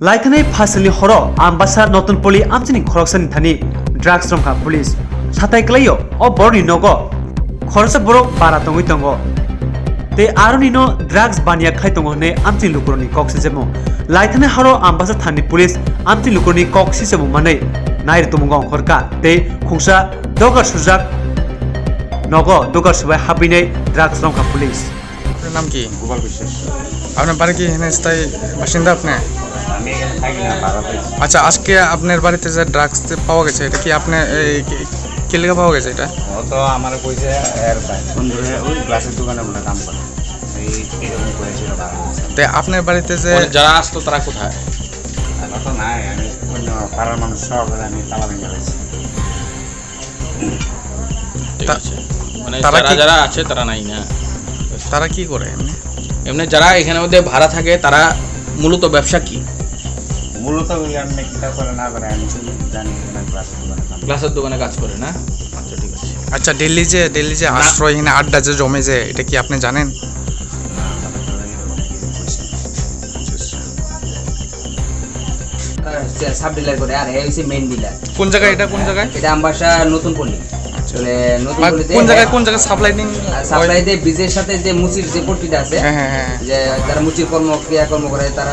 লাইখানে ফাসিলনি হর আমবাসা নতুন পলি আমচিনি খরকসানি Thani drugs রংখা police সাতাই ক্লাইও ও বড়নি নগ খরচা বড় বারা তঙ্গই তঙ্গ তে আরো নিনো ড্রাগস বানিয়া খাই তঙ্গ নে আমচিনি লুকুরনি কক্সি যেমো লাইখানে হর আমবাসা থানি পুলিশ আমচিনি লুকুরনি কক্সি যেমো মানে নাইর তুমুঙ্গ অংখরকা তে খুংসা দগার সুজাক নগ দগার সবাই হাবিনে ড্রাগস রংখা পুলিশ। আপনার নাম কি? গোপাল বিশ্বাস। আপনার বাড়ি কি এখানে স্থায়ী বাসিন্দা আপনি? আমি এখানে থাকি না, ভাড়াতে। আচ্ছা, আজকে আপনার বাড়িতে যে ড্রাগস পাওয়া গেছে এটা কি আপনি কি লেগে পাওয়া গেছে? এটা ও তো আমার কইছে এর বন্ধুরে ওই গ্লাসের দোকানে বলে কাম করে এইরকম করেছিল। তো আপনার বাড়িতে যে যারা আসতো তারা কোথায়? তারা তো নাই, আমি অন্য পাড়ার মানুষ সব আমি তালা ভেঙে গেছি। ঠিক আছে, মানে তারা যারা আছে তারা নাই না? তারা কি করে এমনি যারা এখানে মধ্যে ভাড়া থাকে তারা মূলত ব্যবসা কি? মূলত আমি কিতাব করে না করে আমি জানি গ্লাসের দোকানে কাজ করে না? আচ্ছা, ঠিক আছে। আচ্ছা, দিল্লি যে আশ্রয়হীন আড্ডা যে জমে যে এটা কি আপনি জানেন? সাব ডিলার করে আর হইছে মেইন ডিলার। কোন জায়গায় এটা? কোন জায়গায় এটা আমবাসা নতুন পল্লী। চলে নতুন পল্লীতে কোন জায়গায় সাপ্লাই দিয়ে ব্রিজের সাথে যে মুচির যে পট্টিটা আছে, যে যারা মুচির ক্রিয়াকর্ম করে তারা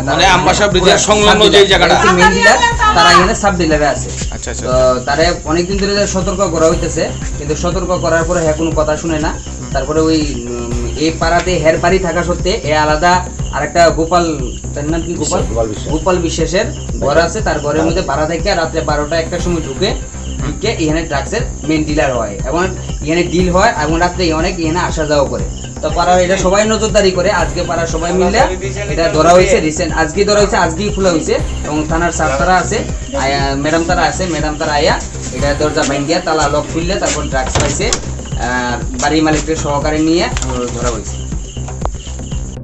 মানে আমবাসা ব্রিজের সংলগ্ন যে জায়গাটা মেইন ডিলার, তারা এখানে সাব ডিলারে আছে। আচ্ছা আচ্ছা। তো তারা অনেকদিন ধরে সতর্ক করা হইতেছে, কিন্তু সতর্ক করার পরে হ্যাঁ কোনো কথা শুনে না। তারপরে ওই এই পাড়াতে হের বাড়ি থাকা সত্ত্বে এ আলাদা আরেকটা গোপাল, তার নাম কি গোপাল বিশ্বাসের ঘর আছে, তার ঘরের মধ্যে ভাড়া থেকে রাত্রে 12টা-1টার সময় ঢুকে এখানে ড্রাগসের মেইন ডিলার হয় এবং এখানে ডিল হয় এবং রাত্রে অনেক এখানে আসা যাওয়া করে। তো পাড়ার এটা সবাই নজরদারি করে। আজকে পাড়ার সবাই মিলে এটা ধরা হয়েছে, রিসেন্ট আজকেই ধরা হয়েছে, আজকেই খোলা হয়েছে এবং থানার স্যার তারা আছে, ম্যাডাম তারা আছে, ম্যাডাম তারা আয়া এটা দরজা ভাঙ্গিয়া তালা লক খুললে তারপর ড্রাগস পাইছে আর বাড়ির মালিককে সহকারে নিয়ে ধরা হয়েছে।